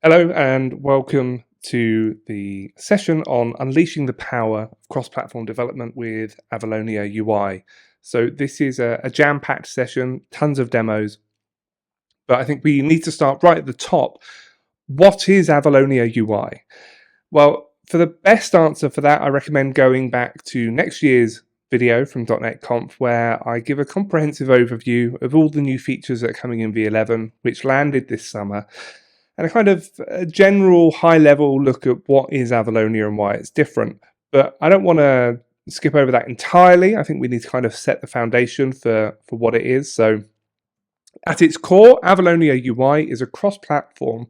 Hello and welcome to the session on unleashing the power of cross-platform development with Avalonia UI. So this is a jam-packed session, tons of demos, but I think we need to start right at the top. What is Avalonia UI? Well, for the best answer for that, I recommend going back to next year's video from dotnet Conf, where I give a comprehensive overview of all the new features that are coming in V11, which landed this summer, and a kind of a general high-level look at what is Avalonia and why it's different. But I don't want to skip over that entirely. I think we need to kind of set the foundation for what it is. So at its core, Avalonia UI is a cross-platform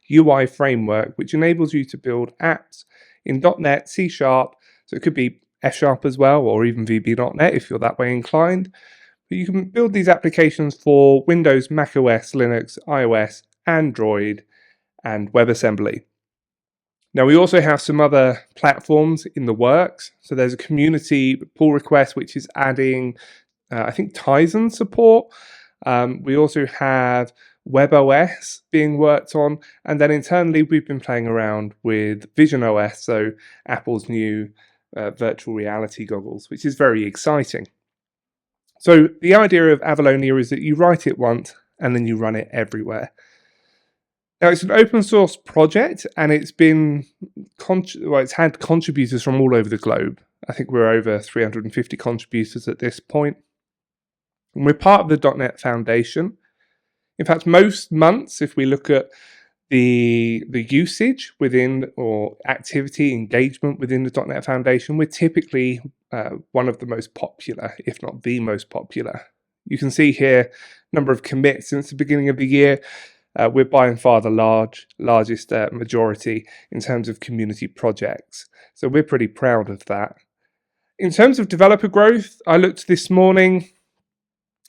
UI framework which enables you to build apps in .NET, C#, so it could be F# as well, or even VB.NET if you're that way inclined. But you can build these applications for Windows, macOS, Linux, iOS, Android, and WebAssembly. Now we also have some other platforms in the works. So there's a community pull request which is adding, I think, Tizen support. We also have WebOS being worked on, and then internally we've been playing around with VisionOS, so Apple's new virtual reality goggles, which is very exciting. So the idea of Avalonia is that you write it once and then you run it everywhere. Now it's an open source project, and it's been it's had contributors from all over the globe. I think we're over 350 contributors at this point. And we're part of the .NET Foundation. In fact, most months, if we look at the usage within, or activity engagement within the .NET Foundation, we're typically one of the most popular, if not the most popular. You can see here number of commits since the beginning of the year. We're by far the largest majority in terms of community projects. So we're pretty proud of that. In terms of developer growth, I looked this morning.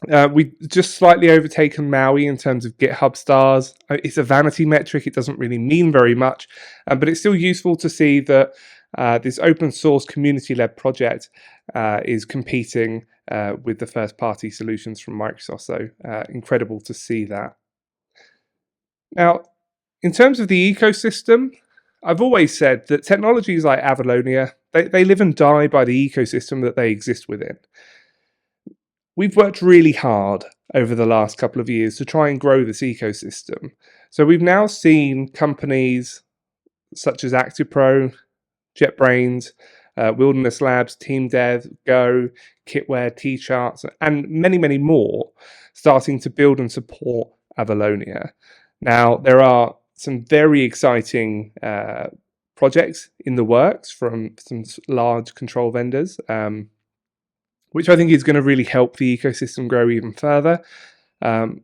We just slightly overtaken Maui in terms of GitHub stars. It's a vanity metric. It doesn't really mean very much, but it's still useful to see that this open source community-led project is competing with the first-party solutions from Microsoft. So incredible to see that. Now, in terms of the ecosystem, I've always said that technologies like Avalonia, they live and die by the ecosystem that they exist within. We've worked really hard over the last couple of years to try and grow this ecosystem. So we've now seen companies such as ActivePro, JetBrains, Wilderness Labs, TeamDev, Go, Kitware, T-Charts, and many, many more starting to build and support Avalonia. Now, there are some very exciting projects in the works from some large control vendors, which I think is going to really help the ecosystem grow even further. But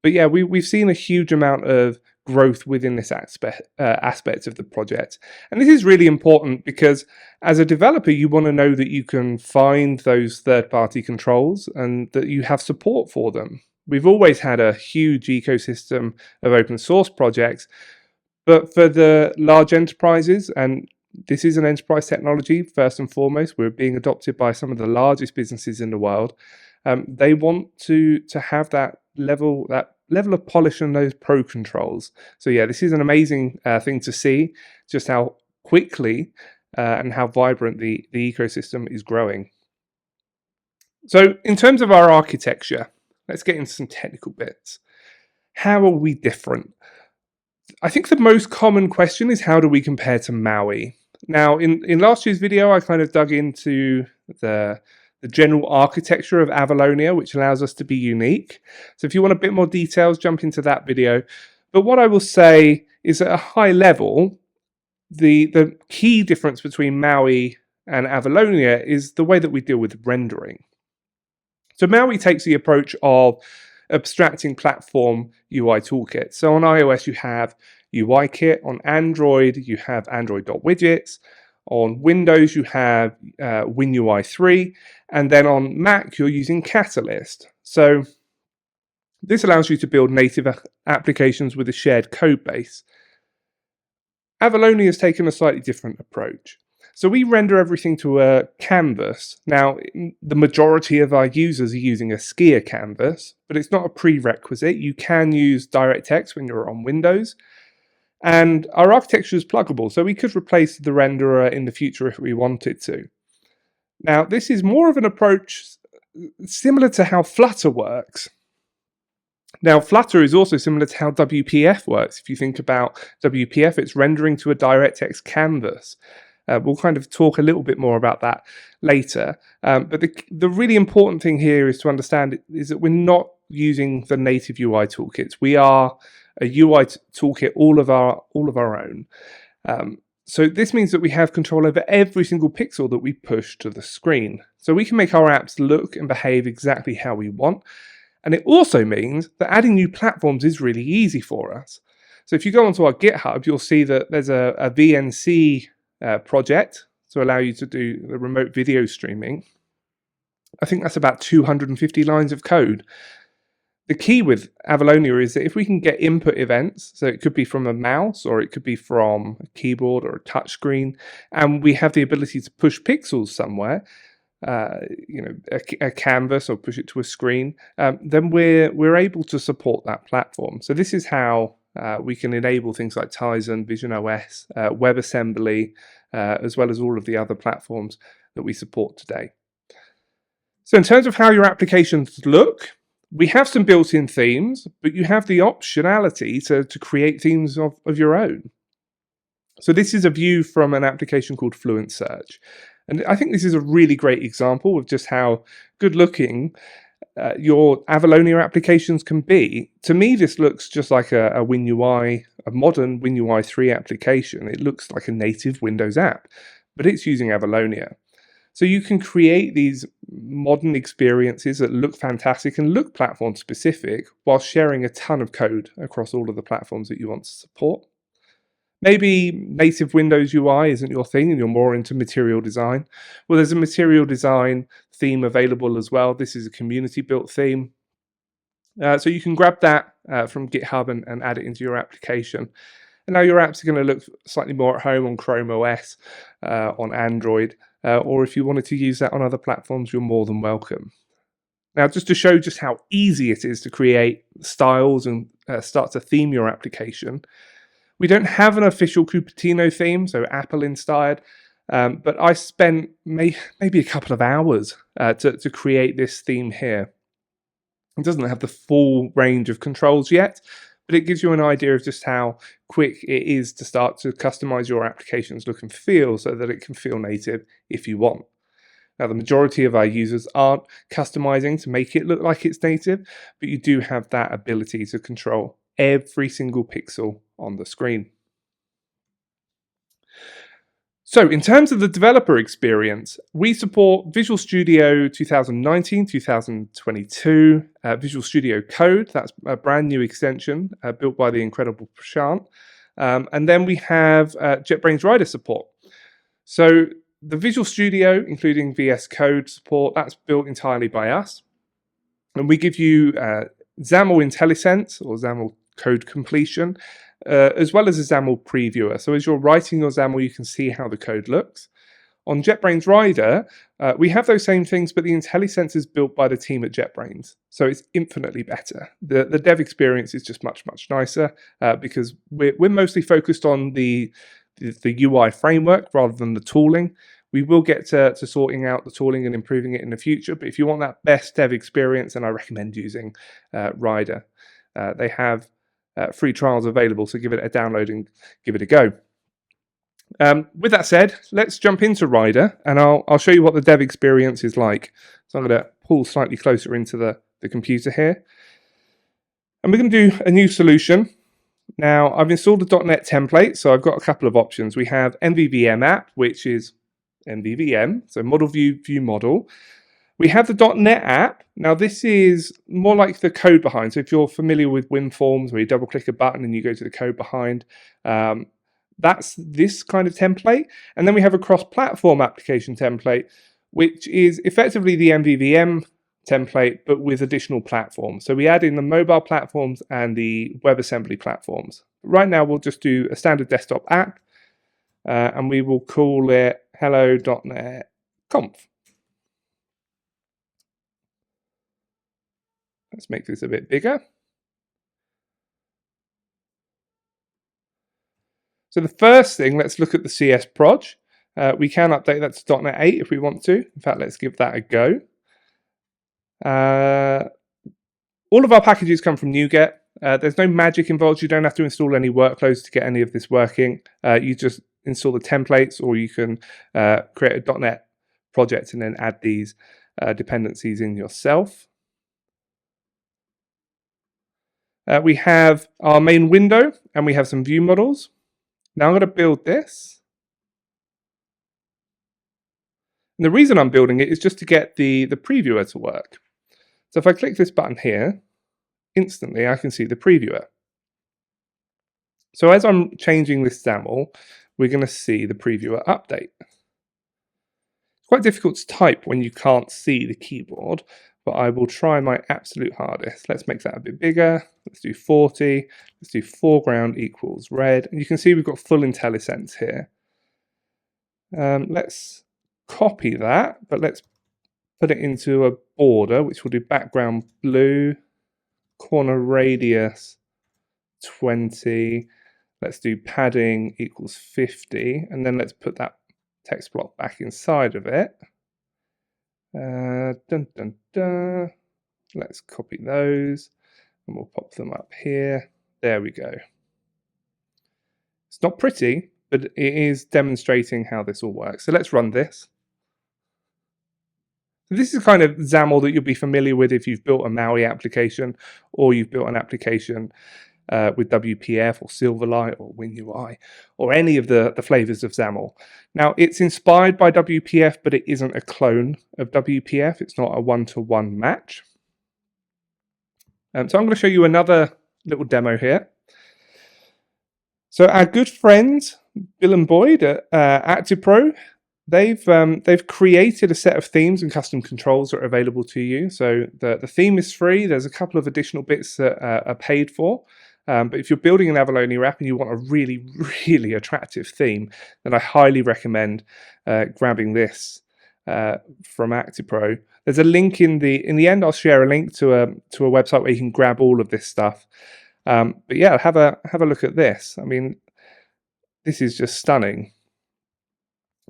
yeah, we've seen a huge amount of growth within this aspect of the project. And this is really important because as a developer, you want to know that you can find those third-party controls and that you have support for them. We've always had a huge ecosystem of open source projects, but for the large enterprises, and this is an enterprise technology first and foremost, we're being adopted by some of the largest businesses in the world. They want to have that level of polish and those pro controls. So yeah, this is an amazing thing to see, just how quickly and how vibrant the ecosystem is growing. So in terms of our architecture, let's get into some technical bits. How are we different? I think the most common question is, how do we compare to Maui? Now, in last year's video, I kind of dug into the general architecture of Avalonia, which allows us to be unique. So if you want a bit more details, jump into that video. But what I will say is, at a high level, the key difference between Maui and Avalonia is the way that we deal with rendering. So Maui takes the approach of abstracting platform UI toolkits. So on iOS, you have UIKit. On Android, you have Android.widgets. On Windows, you have WinUI 3. And then on Mac, you're using Catalyst. So this allows you to build native applications with a shared code base. Avalonia has taken a slightly different approach. So we render everything to a canvas. Now, the majority of our users are using a skier canvas, but it's not a prerequisite. You can use DirectX when you're on Windows. And our architecture is pluggable, so we could replace the renderer in the future if we wanted to. Now, this is more of an approach similar to how Flutter works. Now, Flutter is also similar to how WPF works. If you think about WPF, it's rendering to a DirectX canvas. We'll kind of talk a little bit more about that later. But the really important thing here is to understand is that we're not using the native UI toolkits. We are a UI toolkit all of our own. So this means that we have control over every single pixel that we push to the screen. So we can make our apps look and behave exactly how we want. And it also means that adding new platforms is really easy for us. So if you go onto our GitHub, you'll see that there's a VNC project to allow you to do the remote video streaming. I think that's about 250 lines of code. The key with Avalonia is that if we can get input events, so it could be from a mouse or it could be from a keyboard or a touchscreen, and we have the ability to push pixels somewhere, a canvas or push it to a screen, then we're able to support that platform. So this is how we can enable things like Tizen, Vision OS, WebAssembly, as well as all of the other platforms that we support today. So in terms of how your applications look, we have some built-in themes, but you have the optionality to create themes of your own. So this is a view from an application called Fluent Search. And I think this is a really great example of just how good-looking your Avalonia applications can be. To me, this looks just like a WinUI, a modern WinUI 3 application. It looks like a native Windows app, but it's using Avalonia. So you can create these modern experiences that look fantastic and look platform specific while sharing a ton of code across all of the platforms that you want to support. Maybe native Windows UI isn't your thing and you're more into material design. Well, there's a material design theme available as well. This is a community built theme. So you can grab that from GitHub and add it into your application. And now your apps are going to look slightly more at home on Chrome OS, on Android, or if you wanted to use that on other platforms, you're more than welcome. Now, just to show just how easy it is to create styles and start to theme your application, we don't have an official Cupertino theme, so Apple inspired, but I spent maybe a couple of hours to create this theme here. It doesn't have the full range of controls yet, but it gives you an idea of just how quick it is to start to customize your application's look and feel so that it can feel native if you want. Now, the majority of our users aren't customizing to make it look like it's native, but you do have that ability to control every single pixel on the screen. So in terms of the developer experience, we support Visual Studio 2019, 2022, Visual Studio Code, that's a brand new extension built by the incredible Prashant. And then we have JetBrains Rider support. So the Visual Studio, including VS Code support, that's built entirely by us. And we give you XAML IntelliSense or XAML code completion, as well as a XAML previewer. So as you're writing your XAML, you can see how the code looks. On JetBrains Rider, we have those same things, but the IntelliSense is built by the team at JetBrains. So it's infinitely better. The dev experience is just much, much nicer because we're mostly focused on the UI framework rather than the tooling. We will get to sorting out the tooling and improving it in the future, but if you want that best dev experience, then I recommend using Rider. They have free trials available, so give it a download and give it a go. With that said, let's jump into Rider, and I'll show you what the dev experience is like. So I'm going to pull slightly closer into the computer here. And we're going to do a new solution. Now, I've installed the dotnet template, so I've got a couple of options. We have MVVM app, which is MVVM, so model view model. We have the .NET app. Now this is more like the code behind. So if you're familiar with WinForms, where you double click a button and you go to the code behind, that's this kind of template. And then we have a cross-platform application template, which is effectively the MVVM template, but with additional platforms. So we add in the mobile platforms and the WebAssembly platforms. Right now, we'll just do a standard desktop app, and we will call it hello.net conf. Let's make this a bit bigger. So the first thing, let's look at the CS proj. We can update that to .NET 8 if we want to. In fact, let's give that a go. All of our packages come from NuGet. There's no magic involved. You don't have to install any workloads to get any of this working. You just install the templates, or you can create a .NET project and then add these dependencies in yourself. We have our main window, and we have some view models. Now I'm going to build this. And the reason I'm building it is just to get the previewer to work. So if I click this button here, instantly I can see the previewer. So as I'm changing this XAML, we're going to see the previewer update. It's quite difficult to type when you can't see the keyboard, but I will try my absolute hardest. Let's make that a bit bigger. Let's do 40. Let's do foreground equals red. And you can see we've got full IntelliSense here. Let's copy that, but let's put it into a border, which will do background blue, corner radius 20. Let's do padding equals 50. And then let's put that text block back inside of it. Dun, dun, dun. Let's copy those and we'll pop them up here. There we go. It's not pretty, but it is demonstrating how this all works. So let's run this. So this is kind of XAML that you'll be familiar with if you've built a MAUI application, or you've built an application with WPF or Silverlight or WinUI or any of the flavors of XAML. Now, it's inspired by WPF, but it isn't a clone of WPF. It's not a one-to-one match. So I'm going to show you another little demo here. So our good friends, Bill and Boyd at ActivePro, they've created a set of themes and custom controls that are available to you. So the theme is free. There's a couple of additional bits that are paid for. But if you're building an Avalonia app and you want a really, really attractive theme, then I highly recommend grabbing this from ActivePro. There's a link in the end. I'll share a link to a website where you can grab all of this stuff. But yeah, have a look at this. I mean, this is just stunning.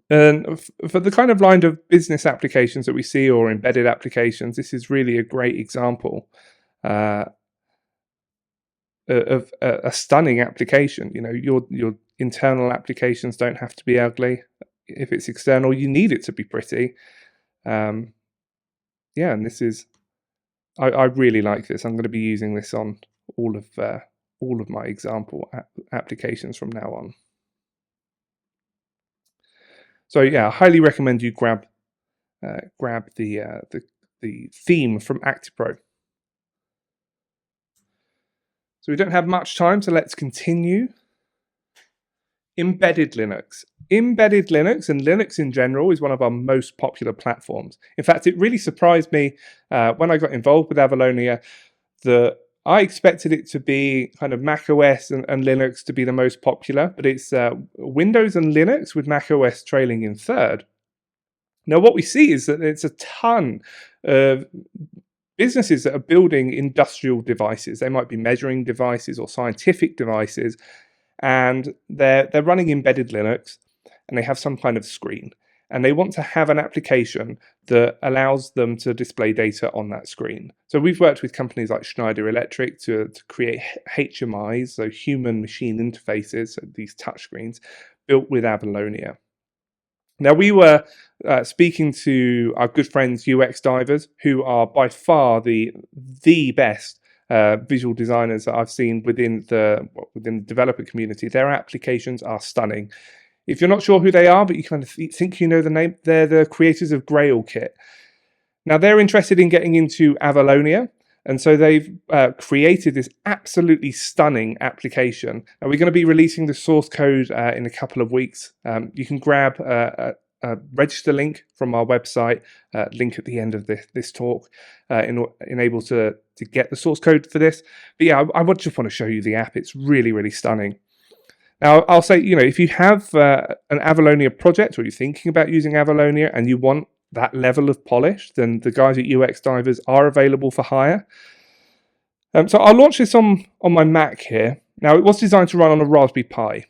And for the kind of line of business applications that we see, or embedded applications, this is really a great example of a stunning application. You know, your internal applications don't have to be ugly. If it's external, you need it to be pretty. Yeah, and this is, I really like this. I'm going to be using this on all of my example applications from now on. So yeah, I highly recommend you grab the theme from ActivePro. So we don't have much time, so let's continue. Embedded Linux. Embedded Linux and Linux in general is one of our most popular platforms. In fact, it really surprised me when I got involved with Avalonia that I expected it to be kind of macOS and Linux to be the most popular, but it's Windows and Linux with macOS trailing in third. Now, what we see is that it's a ton of businesses that are building industrial devices. They might be measuring devices or scientific devices, and they're running embedded Linux, and they have some kind of screen. And they want to have an application that allows them to display data on that screen. So we've worked with companies like Schneider Electric to create HMIs, so human machine interfaces, so these touchscreens, built with Avalonia. Now, we were speaking to our good friends UX divers, who are by far the best visual designers that I've seen within the developer community. Their applications are stunning. If you're not sure who they are, but you kind of think you know the name, they're the creators of GrailKit. Now, they're interested in getting into Avalonia, and so they've created this absolutely stunning application. And we're going to be releasing the source code in a couple of weeks. You can grab a register link from our website, link at the end of this talk, in able to get the source code for this. But yeah, I just want to show you the app. It's really, really stunning. Now, I'll say, you know, if you have an Avalonia project, or you're thinking about using Avalonia and you want that level of polish, then the guys at UX Divers are available for hire. So I'll launch this on my Mac here. Now, it was designed to run on a Raspberry Pi.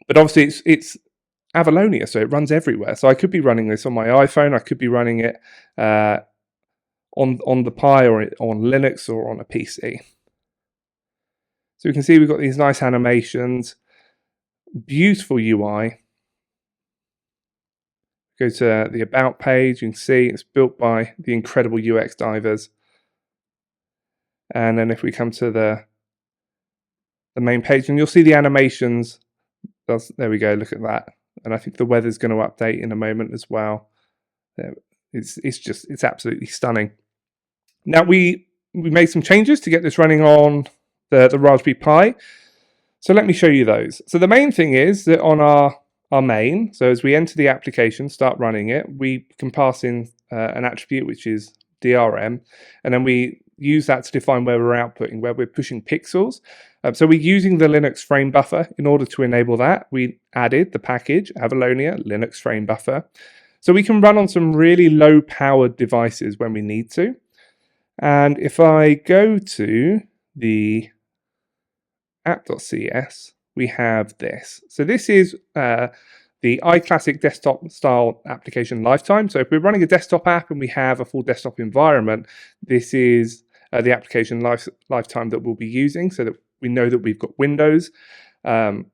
But obviously it's Avalonia, so it runs everywhere. So I could be running this on my iPhone, I could be running it on the Pi or on Linux or on a PC. So we can see we've got these nice animations, beautiful UI. Go to the About page, you can see it's built by the incredible UX divers. And then if we come to the main page, and you'll see the animations. There we go, look at that. And I think the weather's going to update in a moment as well. It's absolutely stunning. Now we made some changes to get this running on the Raspberry Pi. So let me show you those. So the main thing is that on our main, so as we enter the application, start running it, we can pass in an attribute which is DRM, and then we use that to define where we're outputting, where we're pushing pixels. So we're using the Linux frame buffer. In order to enable that, we added the package Avalonia Linux frame buffer. So we can run on some really low powered devices when we need to. And if I go to the app.cs, we have this. So this is the iClassic desktop style application lifetime. So if we're running a desktop app and we have a full desktop environment, this is the application lifetime that we'll be using, so that we know that we've got Windows. When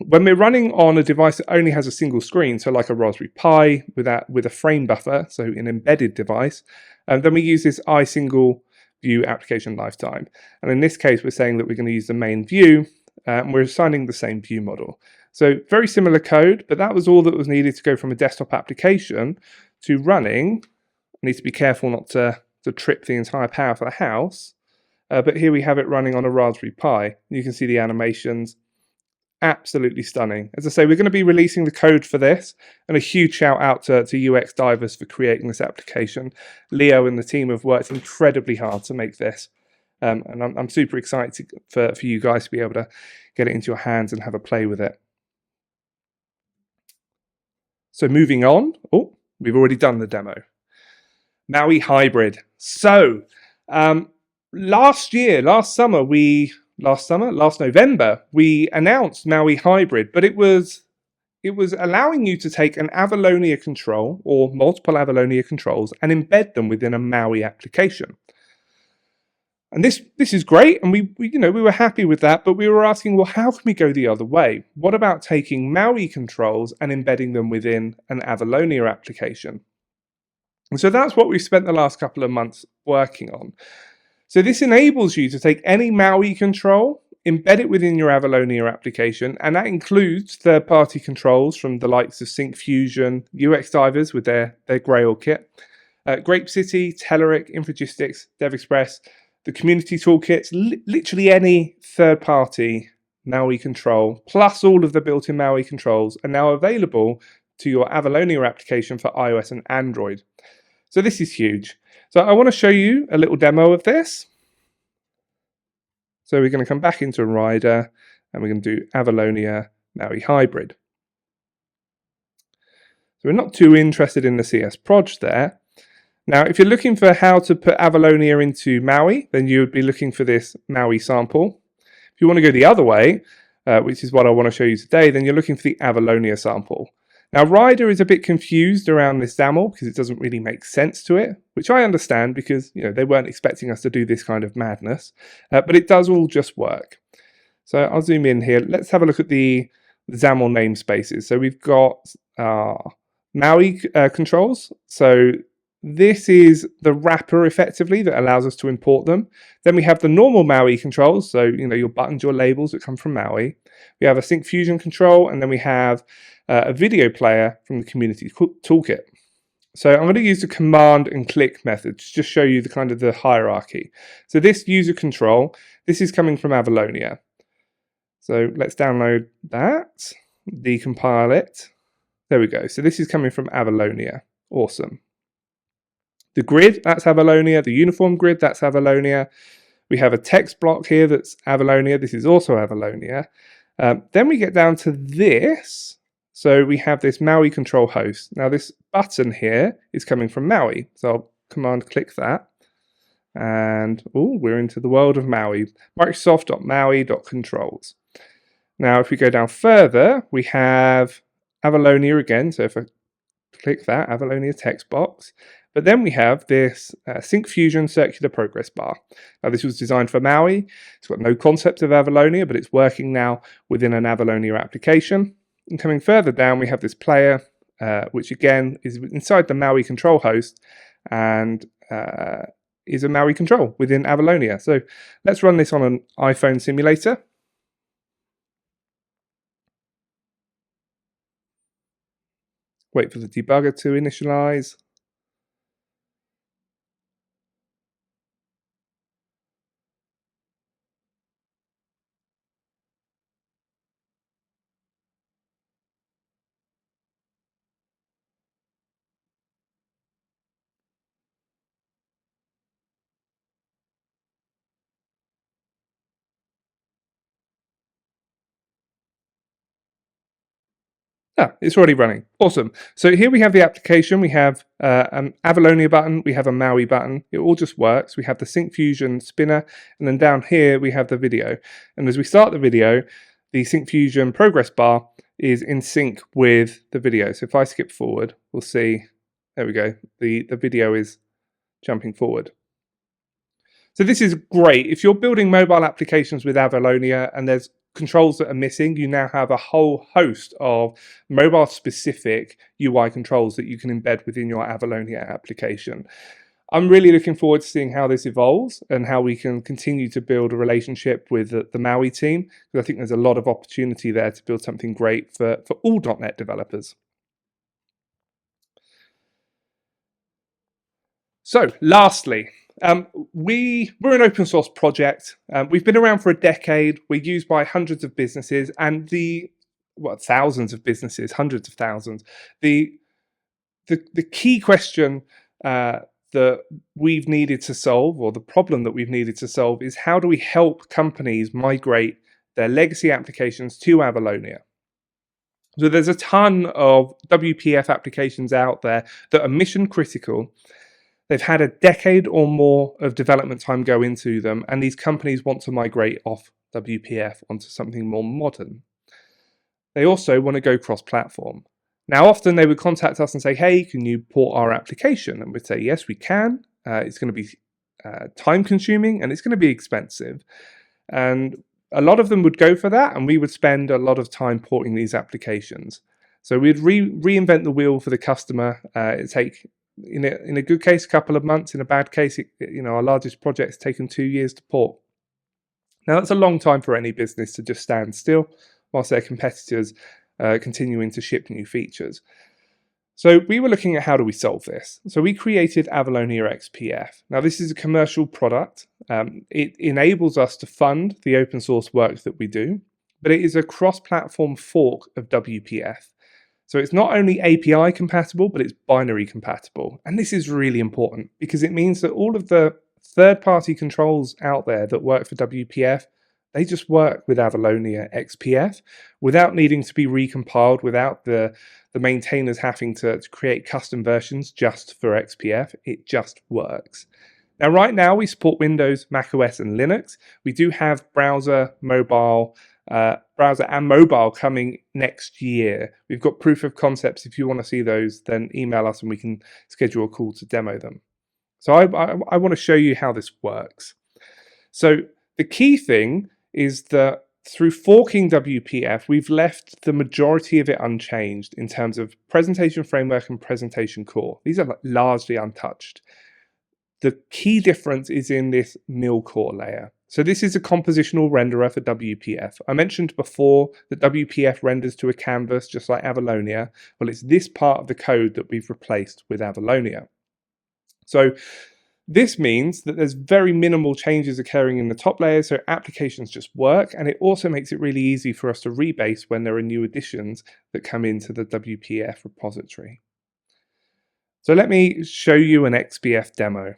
we're running on a device that only has a single screen, so like a Raspberry Pi with a frame buffer, so an embedded device, then we use this iSingle view application lifetime. And in this case, we're saying that we're going to use the main view, and we're assigning the same view model. So very similar code, but that was all that was needed to go from a desktop application to running. I need to be careful not to trip the entire power for the house. But here we have it running on a Raspberry Pi. You can see the animations. Absolutely stunning. As I say, we're going to be releasing the code for this, and a huge shout out to UX divers for creating this application. Leo and the team have worked incredibly hard to make this, and I'm super excited for you guys to be able to get it into your hands and have a play with it. So moving on, we've already done the demo. Maui Hybrid. So last November, we announced Maui Hybrid, but it was allowing you to take an Avalonia control or multiple Avalonia controls and embed them within a Maui application. And this is great, and we were happy with that, but we were asking, well, how can we go the other way? What about taking Maui controls and embedding them within an Avalonia application? And so that's what we've spent the last couple of months working on. So this enables you to take any Maui control, embed it within your Avalonia application, and that includes third-party controls from the likes of Sync Fusion, UX Divers with their Grail kit, Grape City, Telerik, Infragistics, DevExpress, the community toolkits, literally any third-party Maui control, plus all of the built-in Maui controls are now available to your Avalonia application for iOS and Android. So this is huge. So I want to show you a little demo of this. So we're going to come back into Rider and we're going to do Avalonia Maui Hybrid. So we're not too interested in the CS Proj there. Now, if you're looking for how to put Avalonia into Maui, then you would be looking for this Maui sample. If you want to go the other way, which is what I want to show you today, then you're looking for the Avalonia sample. Now, Rider is a bit confused around this XAML because it doesn't really make sense to it, which I understand because they weren't expecting us to do this kind of madness, but it does all just work. So I'll zoom in here. Let's have a look at the XAML namespaces. So we've got Maui controls. So this is the wrapper effectively that allows us to import them. Then we have the normal Maui controls. So, your buttons, your labels that come from Maui. We have a Sync Fusion control, and then we have a video player from the community toolkit. So I'm going to use the command and click method to just show you the hierarchy. So this user control, this is coming from Avalonia. So let's download that, decompile it. There we go. So this is coming from Avalonia. Awesome. The grid, that's Avalonia. The uniform grid, that's Avalonia. We have a text block here that's Avalonia. This is also Avalonia. Then we get down to this. So we have this Maui control host. Now this button here is coming from Maui. So I'll command click that. And we're into the world of Maui. Microsoft.maui.controls. Now, if we go down further, we have Avalonia again. So if I click that, Avalonia text box. But then we have this Sync Fusion circular progress bar. Now, this was designed for Maui. It's got no concept of Avalonia, but it's working now within an Avalonia application. And coming further down, we have this player, which again is inside the Maui control host and is a Maui control within Avalonia. So let's run this on an iPhone simulator. Wait for the debugger to initialize. Ah, it's already running. Awesome. So here we have the application. We have an Avalonia button. We have a Maui button. It all just works. We have the Sync Fusion spinner. And then down here, we have the video. And as we start the video, the Sync Fusion progress bar is in sync with the video. So if I skip forward, we'll see, there we go. The video is jumping forward. So this is great. If you're building mobile applications with Avalonia and there's controls that are missing, you now have a whole host of mobile specific UI controls that you can embed within your Avalonia application. I'm really looking forward to seeing how this evolves and how we can continue to build a relationship with the Maui team, because I think there's a lot of opportunity there to build something great for all .NET developers. So lastly, we're an open source project. We've been around for a decade. We're used by hundreds of businesses and thousands of businesses, hundreds of thousands. The key question that we've needed to solve, or the problem that we've needed to solve, is how do we help companies migrate their legacy applications to Avalonia? So there's a ton of WPF applications out there that are mission critical. They've had a decade or more of development time go into them, and these companies want to migrate off WPF onto something more modern. They also want to go cross-platform. Now, often they would contact us and say, hey, can you port our application? And we'd say, yes, we can. It's going to be time-consuming and it's going to be expensive. And a lot of them would go for that, and we would spend a lot of time porting these applications. So we'd reinvent the wheel for the customer. It'd take, in a good case, a couple of months. In a bad case, our largest project's taken 2 years to port. Now, that's a long time for any business to just stand still whilst their competitors continuing to ship new features. So we were looking at how do we solve this. So we created Avalonia XPF. Now, this is a commercial product. It enables us to fund the open source work that we do, but it is a cross-platform fork of WPF. So it's not only API compatible, but it's binary compatible. And this is really important because it means that all of the third-party controls out there that work for WPF, they just work with Avalonia XPF without needing to be recompiled, without the maintainers having to create custom versions just for XPF. It just works. Now, right now, we support Windows, macOS, and Linux. We do have browser and mobile coming next year. We've got proof of concepts. If you want to see those, then email us and we can schedule a call to demo them. So I want to show you how this works. So the key thing is that through forking WPF, we've left the majority of it unchanged in terms of presentation framework and presentation core. These are largely untouched. The key difference is in this mil core layer. So this is a compositional renderer for WPF. I mentioned before that WPF renders to a canvas just like Avalonia. Well, it's this part of the code that we've replaced with Avalonia. So this means that there's very minimal changes occurring in the top layer, so applications just work, and it also makes it really easy for us to rebase when there are new additions that come into the WPF repository. So let me show you an XPF demo.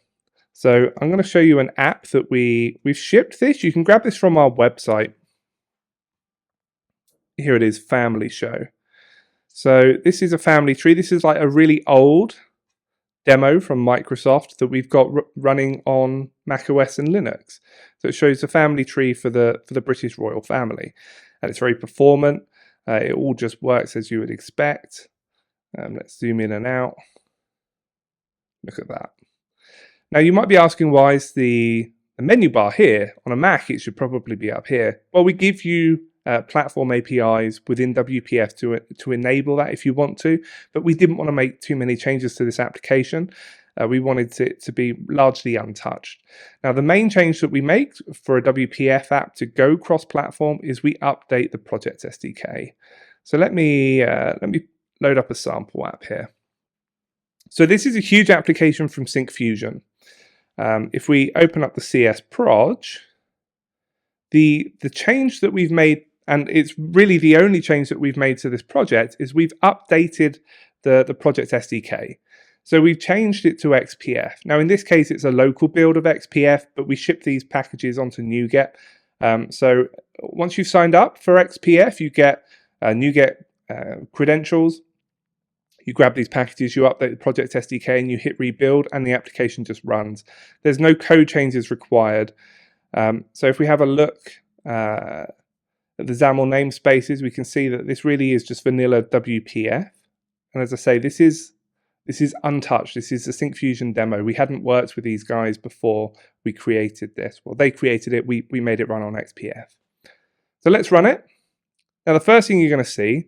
So I'm going to show you an app that we've shipped this. You can grab this from our website. Here it is, Family Show. So this is a family tree. This is like a really old demo from Microsoft that we've got running on macOS and Linux. So it shows the family tree for the British royal family. and it's very performant. It all just works as you would expect. Let's zoom in and out. Look at that. Now you might be asking, why is the menu bar here? On a Mac it should probably be up here. Well, we give you platform APIs within WPF to enable that if you want to, but we didn't want to make too many changes to this application. We wanted it to be largely untouched. Now the main change that we make for a WPF app to go cross-platform is we update the project SDK. So let me load up a sample app here. So this is a huge application from Syncfusion. If we open up the CS proj, the change that we've made, and it's really the only change that we've made to this project, is we've updated the project SDK. So we've changed it to XPF. Now in this case it's a local build of XPF, but we ship these packages onto NuGet. So once you've signed up for XPF, you get NuGet credentials. You grab these packages, you update the project SDK, and you hit rebuild, and the application just runs. There's no code changes required. So if we have a look at the XAML namespaces, we can see that this really is just vanilla WPF. And as I say, this is untouched. This is a Syncfusion demo. We hadn't worked with these guys before we created this. Well, they created it. We made it run on XPF. So let's run it. Now the first thing you're going to see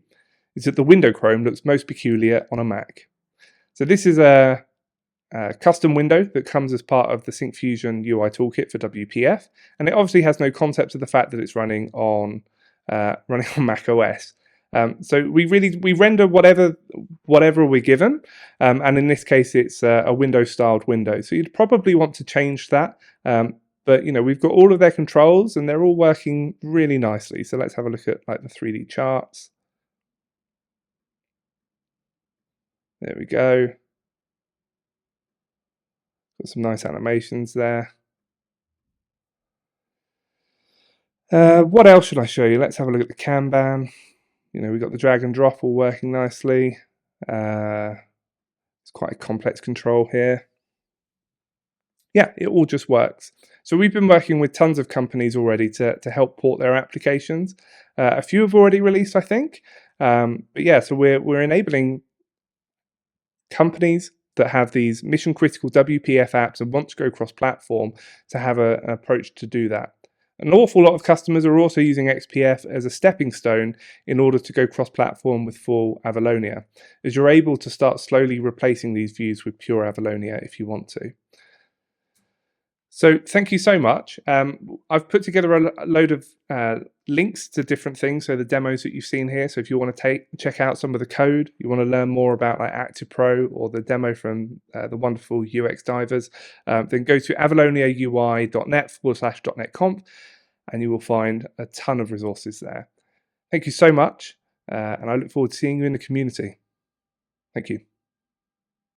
is that the window Chrome looks most peculiar on a Mac. So this is a custom window that comes as part of the Syncfusion UI toolkit for WPF, and it obviously has no concept of the fact that it's running on macOS. So we render whatever we're given, and in this case it's a Windows-styled window. So you'd probably want to change that, but you know, we've got all of their controls and they're all working really nicely. So let's have a look at like the 3D charts. There we go. Got some nice animations there. What else should I show you? Let's have a look at the Kanban. You know, we've got the drag and drop all working nicely. It's quite a complex control here. Yeah, it all just works. So we've been working with tons of companies already to help port their applications. A few have already released, I think. But yeah, so we're enabling companies that have these mission critical WPF apps and want to go cross-platform to have an approach to do that. An awful lot of customers are also using XPF as a stepping stone in order to go cross-platform with full Avalonia, as you're able to start slowly replacing these views with pure Avalonia if you want to. So thank you so much. I've put together a load of links to different things, so the demos that you've seen here. So if you want to check out some of the code, you want to learn more about like Active Pro or the demo from the wonderful UX divers, then go to avaloniaui.net/.net conf, and you will find a ton of resources there. Thank you so much, and I look forward to seeing you in the community. Thank you.